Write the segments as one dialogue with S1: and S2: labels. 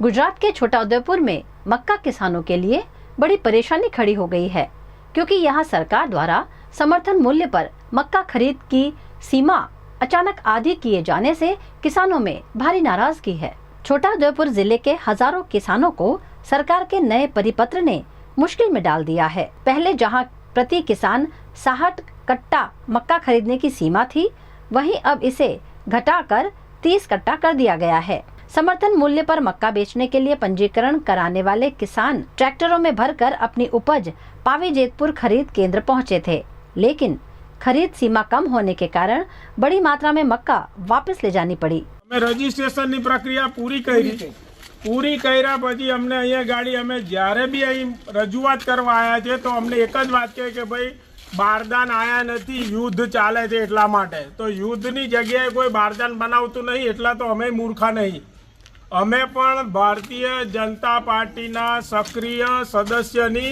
S1: गुजरात के छोटाउदेपुर में मक्का किसानों के लिए बड़ी परेशानी खड़ी हो गई है, क्योंकि यहाँ सरकार द्वारा समर्थन मूल्य पर मक्का खरीद की सीमा अचानक आधी किए जाने से किसानों में भारी नाराजगी है। छोटाउदेपुर जिले के हजारों किसानों को सरकार के नए परिपत्र ने मुश्किल में डाल दिया है। पहले जहां प्रति किसान 60 कट्टा मक्का खरीदने की सीमा थी, वहीं अब इसे घटाकर 30 कट्टा कर दिया गया है। समर्थन मूल्य पर मक्का बेचने के लिए पंजीकरण कराने वाले किसान ट्रैक्टरों में भरकर अपनी उपज पावीजेतपुर खरीद केंद्र पहुंचे थे, लेकिन खरीद सीमा कम होने के कारण बड़ी मात्रा में मक्का वापस ले जानी पड़ी।
S2: रजिस्ट्रेशन की प्रक्रिया पूरी कर्या पछी अमने अहींया गाड़ी अमे ज्यारे बी अहीं रजूआत करवा आया छे तो अमने एक ज वात कही के भाई बारदान आया नहीं, युद्ध चाले छे एटला माटे। तो युद्धनी जग्याए कोई बारदान बनावतुं नहीं, एटला तो अमे मूर्खा नहीं। अमे पण भारतीय जनता पार्टीना सक्रिय सदस्यनी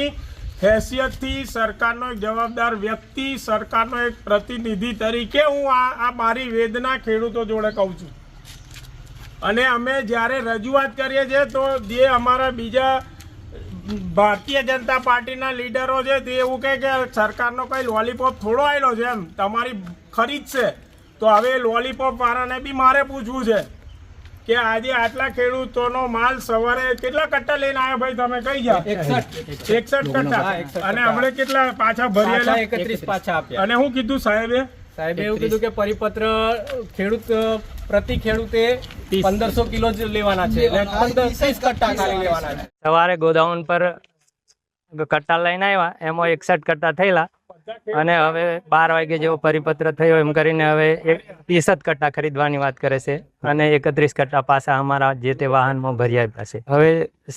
S2: हैसियतथी सरकारनो एक जवाबदार व्यक्ति, सरकारनो एक प्रतिनिधि तरीके हूँ आ मारी वेदना खेडूतो जोड़े कहूँ छूं। अने अमे ज्यारे रजूआत करीए छे तो जे अमारा बीजा भारतीय जनता पार्टीना लीडरो छे ते एवुं कहे के सरकारनो कोई लॉलीपॉप थोड़ो आवेलो छे, एम तमारी खरीद छे। तो हवे लॉलीपॉप वाळाने बी मारे पूछवुं छे के आज आटला खेडूतोनो माल सवारे केटला कट्टा लईने आया भाई तमे कही जाओ? 61 कट्टा। अने हमणे केटला पाछा भर्याला?
S3: 31 पाछा आप्या।
S2: अने हुं कीधुं साहेबे?
S3: साहेबे एवुं कीधुं के परिपत्र खेडूत प्रति खेडूते 1500 किलो ज लेवाना छे, એટલે 30 कट्टा ખાલી લેવાના છે।
S4: સવારે ગોડાઉન પર કટ્ટા લઈને આવ્યા, એમાં 61 કટ્ટા થયેલા અને હવે 12 વાગે જેવો પરિપત્ર થયો એમ કરીને હવે 30 કટ્ટા ખરીદવાની વાત કરે છે અને 31 કટ્ટા પાછા અમારા જે તે વાહનમાં ભરી આપ્યા છે। હવે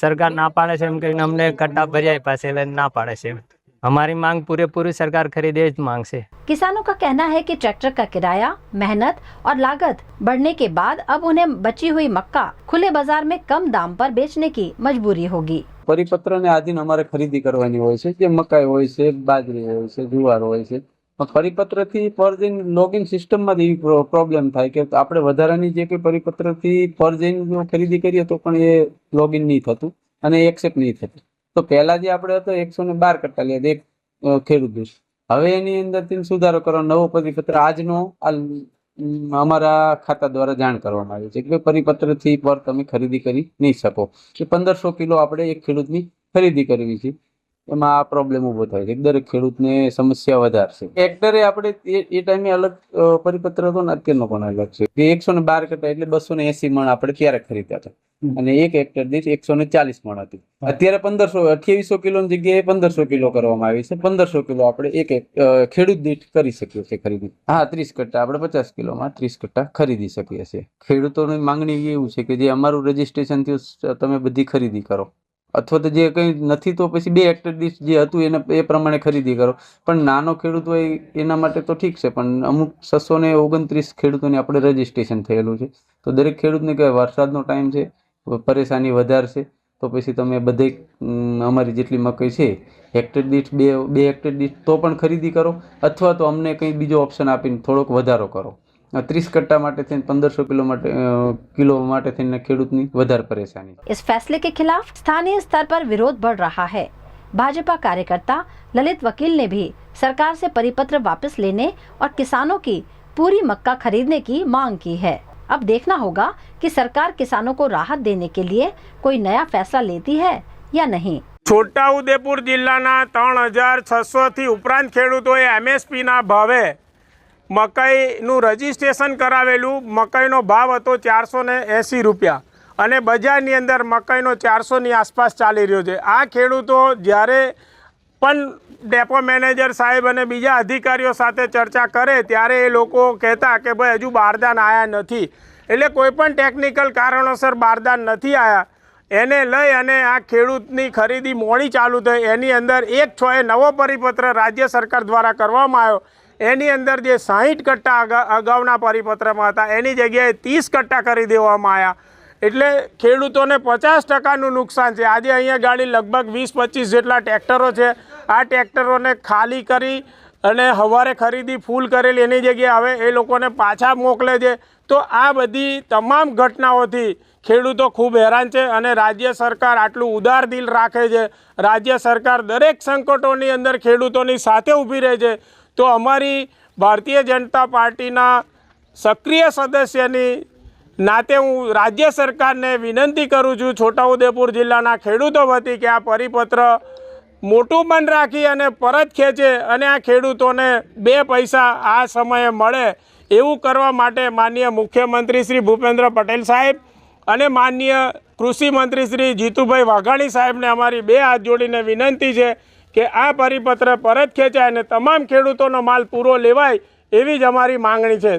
S4: સરકાર ના પાડે છે એમ કરીને અમને કટ્ટા ભરી આપ્યા છે એટલે ના પાડે છે। हमारी मांग पूरी सरकार खरीदे मांग से।
S1: किसानों का कहना है कि ट्रैक्टर का किराया, मेहनत और लागत बढ़ने के बाद अब उन्हें बची हुई मक्का खुले बाजार में कम दाम पर बेचने की मजबूरी होगी।
S5: परिपत्र ने आधीन हमारे खरीदी करवानी होय छे, जे मकाई होय छे, बाजरी होय छे, जुवार होय छे। परिपत्र थी पर जईने लॉगिन सिस्टम में एवी प्रॉब्लम थाय के आपणे वधारानी जे कोई परिपत्र थी पर जईने जो खरीदी करीए तो पण ए लॉगिन नहीं थतुं अने एक्सेप्ट नहीं थतुं। तो पहला जे आपणे हतो 112 कट्टा લે એક ખેડૂત દીઠ, હવે એની અંદરથી સુધારો કરવા નવો પરિપત્ર આજનો અમારા ખાતા દ્વારા જાણ કરવામાં આવી છે કે પરિપત્રથી પર તમે ખરીદી કરી નહીં શકો, કે 1500 કિલો આપણે એક ખેડૂતની ખરીદી કરવી છે। એમાં આ પ્રોબ્લેમ ઊભો થાય છે, દરેક ખેડૂતને સમસ્યા વધારશે। હેક્ટરે આપણે એ ટાઈમે અલગ પરિપત્ર હતો ને અત્યારનો પણ અલગ છે કે 112 કટ્ટા એટલે 280 મણ આપણે ત્યારે ખરીદ્યા હતા અને એક હેક્ટર દીઠ 140 મણ હતી। અત્યારે 2800 કિલોની જગ્યાએ 1500 કિલો કરવામાં આવી છે। 1500 કિલો આપણે એક ખેડૂત દીઠ કરી શકીએ છીએ ખરીદી। હા, 30 કટ્ટા આપણે 50 કિલોમાં 30 કટ્ટા ખરીદી શકીએ છીએ। ખેડૂતોની માંગણી એવું છે કે જે અમારું રજીસ્ટ્રેશન થયું તમે બધી ખરીદી કરો, અથવા તો જે કંઈ નથી તો પછી 2 હેક્ટર દીઠ જે હતું એને એ પ્રમાણે ખરીદી કરો। પણ નાનો ખેડૂત હોય એના માટે તો ઠીક છે, પણ અમુક 629 ખેડૂતોને આપણે રજીસ્ટ્રેશન થયેલું છે। તો દરેક ખેડૂતને કહેવાય વરસાદનો ટાઈમ છે, પરેશાની વધારશે તો પછી તમે બધે અમારી જેટલી મકાઈ છે હેક્ટર દીઠ 2 હેક્ટર દીઠ તો પણ ખરીદી કરો, અથવા તો અમને કંઈ બીજો ઓપ્શન આપીને થોડોક વધારો કરો। 30 कट्टा माटे थीने 1500 किलो माटे थीने खेडूतनी વધારે परेशानी।
S1: इस फैसले के खिलाफ स्थानीय स्तर पर विरोध बढ़ रहा है। भाजपा कार्यकर्ता ललित वकील ने भी सरकार से परिपत्र वापस लेने और किसानों की पूरी मक्का खरीदने की मांग की है। अब देखना होगा कि सरकार किसानों को राहत देने के लिए कोई नया फैसला लेती है या नहीं।
S2: छोटाउदेपुर जिल्लाना 3600 थी उपरांत खेडूतोए एमएसपी ना भावे मकाईનું રજિસ્ટ્રેશન કરાવેલું। મકાઈનો ભાવ હતો 480 રૂપિયા અને બજારની અંદર મકાઈનો 400ની આસપાસ ચાલી રહ્યો છે। આ ખેડૂતો જ્યારે પણ ડેપો મેનેજર સાહેબ અને બીજા અધિકારીઓ સાથે ચર્ચા કરે ત્યારે એ લોકો કહેતા કે ભાઈ હજુ બારદાન આવ્યા નથી, એટલે કોઈપણ ટેકનિકલ કારણોસર બારદાન નથી આવ્યા એને લઈ અને આ ખેડૂતની ખરીદી મોડી ચાલુ થઈ। એની અંદર 1/6 નવો પરિપત્ર રાજ્ય સરકાર દ્વારા કરવામાં આવ્યો। એની અંદર જે 60 કટ્ટા અગાઉના પરિપત્રમાં હતા એની જગ્યાએ 30 કટ્ટા કરી દેવામાં આવ્યા, એટલે ખેડૂતોને 50%નું નુકસાન છે। આજે અહીંયા ગાડી લગભગ 20-25 જેટલા ટ્રેક્ટરો છે, આ ટ્રેક્ટરોને ખાલી કરી અને સવારે ખરીદી ફૂલ કરેલી એની જગ્યાએ હવે એ લોકોને પાછા મોકલે છે। તો આ બધી તમામ ઘટનાઓથી ખેડૂતો ખૂબ હેરાન છે અને રાજ્ય સરકાર આટલું ઉદાર દિલ રાખે છે, રાજ્ય સરકાર દરેક સંકટોની અંદર ખેડૂતોની સાથે ઊભી રહે છે, તો અમારી ભારતીય જનતા પાર્ટીના સક્રિય સદસ્યની નાતે હું રાજ્ય સરકારને વિનંતી કરું છું, છોટાઉદેપુર જિલ્લાના ખેડૂતો વતી, કે આ પરિપત્ર મોટું મન રાખી અને પરત ખેંચે અને આ ખેડૂતોને 2 પૈસા આ સમયે મળે એવું કરવા માટે માનનીય મુખ્યમંત્રી શ્રી ભૂપેન્દ્ર પટેલ સાહેબ અને માનનીય કૃષિ મંત્રી શ્રી જીતુભાઈ વાઘાણી સાહેબને અમારી 2 હાથ જોડીને વિનંતી છે કે આ પરિપત્ર પરત ખેંચાય અને તમામ ખેડૂતોનો માલ પૂરો લેવાય એવી જ અમારી માંગણી છે.